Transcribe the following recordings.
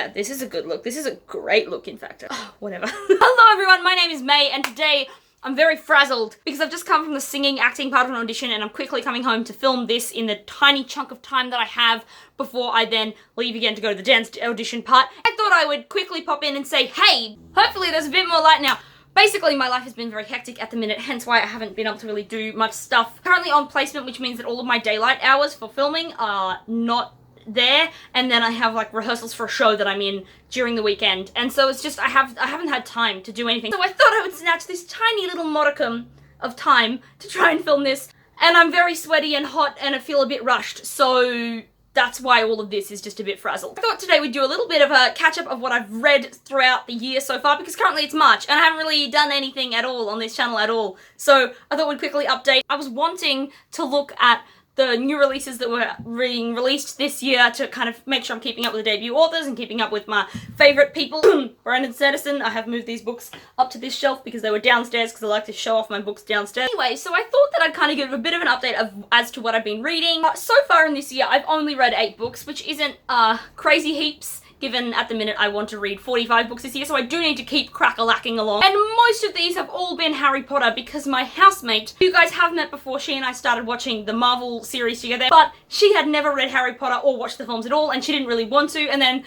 yeah, this is a good look. This is a great look, in fact. Whatever. Hello everyone, my name is May, and today I'm very frazzled because I've just come from the singing acting part of an audition and I'm quickly coming home to film this in the tiny chunk of time that I have before I then leave again to go to the dance audition part. I thought I would quickly pop in and say, hey, hopefully there's a bit more light now. Basically, my life has been very hectic at the minute, hence why I haven't been able to really do much stuff. Currently on placement, which means that all of my daylight hours for filming are not there, and then I have like rehearsals for a show that I'm in during the weekend, and so it's just I haven't had time to do anything. So I thought I would snatch this tiny little modicum of time to try and film this, and I'm very sweaty and hot and I feel a bit rushed, so that's why all of this is just a bit frazzled. I thought today we'd do a little bit of a catch-up of what I've read throughout the year so far, because currently it's March and I haven't really done anything at all on this channel at all, so I thought we'd quickly update. I was wanting to look at the new releases that were being released this year to kind of make sure I'm keeping up with the debut authors and keeping up with my favourite people. Brandon Sanderson, I have moved these books up to this shelf because they were downstairs because I like to show off my books downstairs. Anyway, so I thought that I'd kind of give a bit of an update as to what I've been reading. So far in this year, I've only read 8 books, which isn't crazy heaps, given at the minute I want to read 45 books this year, so I do need to keep crack-a-lacking along. And most of these have all been Harry Potter because my housemate, who you guys have met before, she and I started watching the Marvel series together, but she had never read Harry Potter or watched the films at all, and she didn't really want to, and then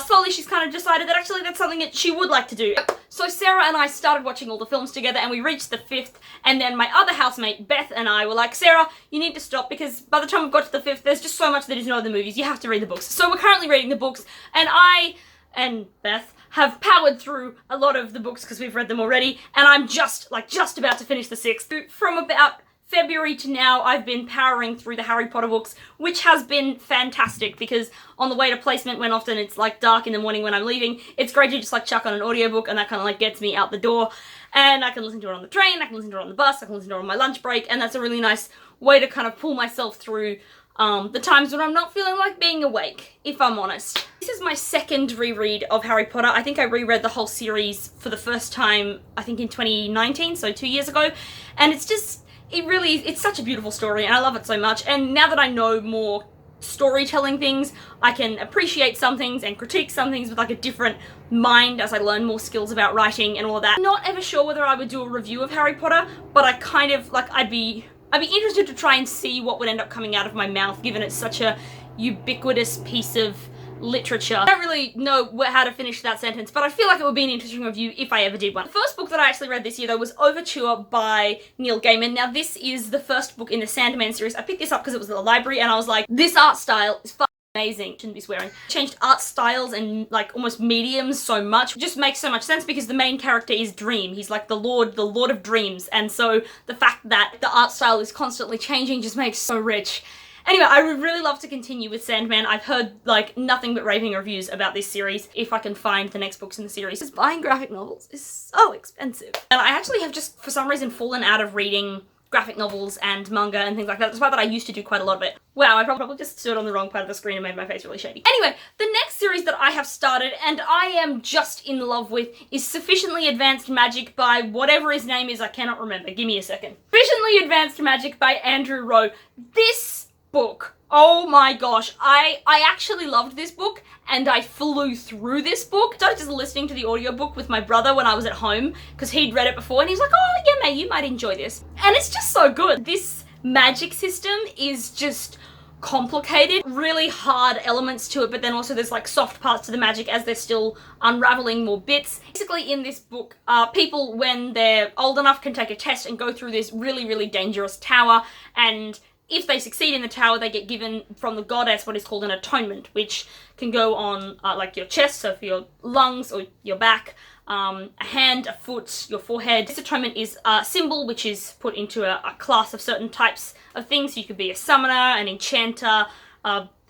slowly she's kind of decided that actually that's something that she would like to do. So Sarah and I started watching all the films together, and we reached the 5th, and then my other housemate, Beth, and I were like, Sarah, you need to stop, because by the time we've got to the 5th, there's just so much that is not in the movies, you have to read the books. So we're currently reading the books, and I and Beth have powered through a lot of the books because we've read them already, and I'm just about to finish the 6th. From about February to now, I've been powering through the Harry Potter books, which has been fantastic because on the way to placement, when often it's like dark in the morning when I'm leaving, it's great to just like chuck on an audiobook, and that kind of like gets me out the door, and I can listen to it on the train, I can listen to it on the bus, I can listen to it on my lunch break, and that's a really nice way to kind of pull myself through the times when I'm not feeling like being awake, if I'm honest. This is my second reread of Harry Potter. I think I reread the whole series for the first time, I think in 2019, so 2 years ago, and it's just, it's such a beautiful story, and I love it so much, and now that I know more storytelling things, I can appreciate some things and critique some things with like a different mind as I learn more skills about writing and all that. Not ever sure whether I would do a review of Harry Potter, but I kind of, like, I'd be interested to try and see what would end up coming out of my mouth, given it's such a ubiquitous piece of literature. I don't really know how to finish that sentence, but I feel like it would be an interesting review if I ever did one. The first book that I actually read this year, though, was Overture by Neil Gaiman. Now, this is the first book in the Sandman series. I picked this up because it was at the library, and I was like, this art style is amazing. Shouldn't be swearing. Changed art styles and like almost mediums so much. It just makes so much sense because the main character is Dream. He's like the Lord of Dreams, and so the fact that the art style is constantly changing just makes it so rich. Anyway, I would really love to continue with Sandman. I've heard like nothing but raving reviews about this series, if I can find the next books in the series. Because buying graphic novels is so expensive. And I actually have just, for some reason, fallen out of reading graphic novels and manga and things like that, despite that I used to do quite a lot of it. Wow, I probably just stood on the wrong part of the screen and made my face really shady. Anyway, the next series that I have started and I am just in love with is Sufficiently Advanced Magic by whatever his name is, I cannot remember. Give me a second. Sufficiently Advanced Magic by Andrew Rowe. This book, oh my gosh, I actually loved this book, and I flew through this book. I started just listening to the audiobook with my brother when I was at home, because he'd read it before, and he was like, oh yeah, mate, you might enjoy this. And it's just so good. This magic system is just complicated, really hard elements to it, but then also there's like soft parts to the magic as they're still unraveling more bits. Basically in this book, people when they're old enough can take a test and go through this really, really dangerous tower, and if they succeed in the tower, they get given from the goddess what is called an atonement, which can go on like your chest, so for your lungs or your back, a hand, a foot, your forehead. This atonement is a symbol which is put into a class of certain types of things. So you could be a summoner, an enchanter,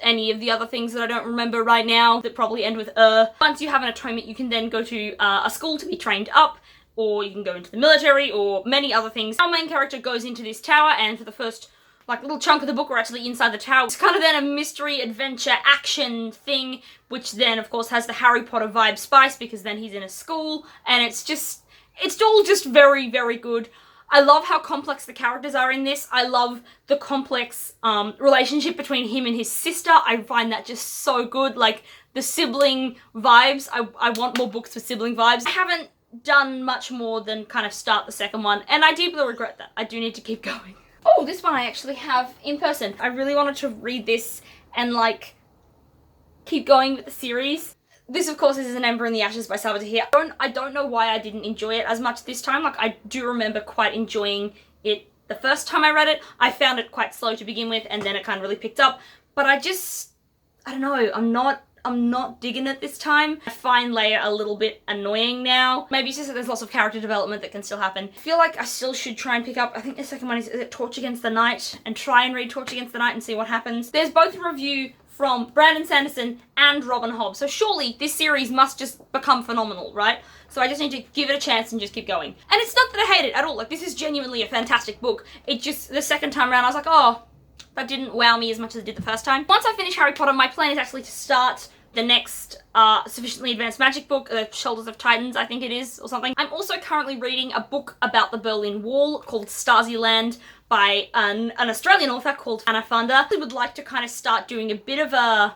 any of the other things that I don't remember right now that probably end with Once you have an atonement, you can then go to a school to be trained up, or you can go into the military, or many other things. Our main character goes into this tower, and for the first like little chunk of the book we're actually inside the tower. It's kind of then a mystery, adventure, action thing, which then of course has the Harry Potter vibe spice because then he's in a school, and it's all just very, very good. I love how complex the characters are in this. I love the complex relationship between him and his sister. I find that just so good. Like, the sibling vibes. I want more books for sibling vibes. I haven't done much more than kind of start the second one, and I deeply regret that. I do need to keep going. Oh, this one I actually have in person. I really wanted to read this and like keep going with the series. This, of course, is An Ember in the Ashes by Salvatore here. I don't know why I didn't enjoy it as much this time. Like, I do remember quite enjoying it the first time I read it. I found it quite slow to begin with, and then it kind of really picked up. But I don't know, I'm not digging it this time. I find Leia a little bit annoying now. Maybe it's just that there's lots of character development that can still happen. I feel like I still should try and pick up, I think the second one is it Torch Against the Night? And try and read Torch Against the Night and see what happens. There's both a review from Brandon Sanderson and Robin Hobb, so surely this series must just become phenomenal, right? So I just need to give it a chance and just keep going. And it's not that I hate it at all, like this is genuinely a fantastic book. It just, the second time around I was like, oh, that didn't wow me as much as it did the first time. Once I finish Harry Potter, my plan is actually to start the next Sufficiently Advanced Magic book, Shoulders of Titans, I think it is, or something. I'm also currently reading a book about the Berlin Wall called Stasi-Land by an Australian author called Anna Funder. I would like to kind of start doing a bit of a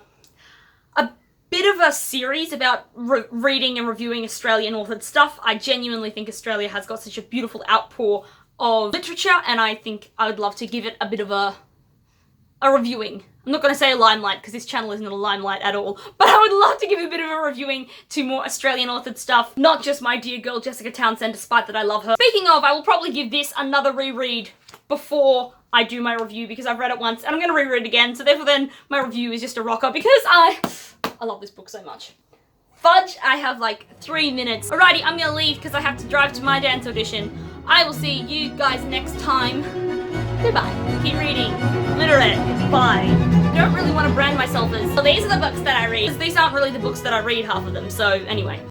series about reading and reviewing Australian authored stuff. I genuinely think Australia has got such a beautiful outpour of literature, and I think I would love to give it a bit of a reviewing. I'm not going to say a limelight because this channel isn't a limelight at all, but I would love to give a bit of a reviewing to more Australian authored stuff, not just my dear girl Jessica Townsend, despite that I love her. Speaking of, I will probably give this another reread before I do my review because I've read it once and I'm going to reread it again, so therefore then my review is just a rocker because I love this book so much. Fudge, I have like 3 minutes. Alrighty, I'm going to leave because I have to drive to my dance audition. I will see you guys next time. Goodbye. Keep reading. Literate. Bye. I don't really want to brand myself as, well, these are the books that I read. These aren't really the books that I read, half of them, so anyway.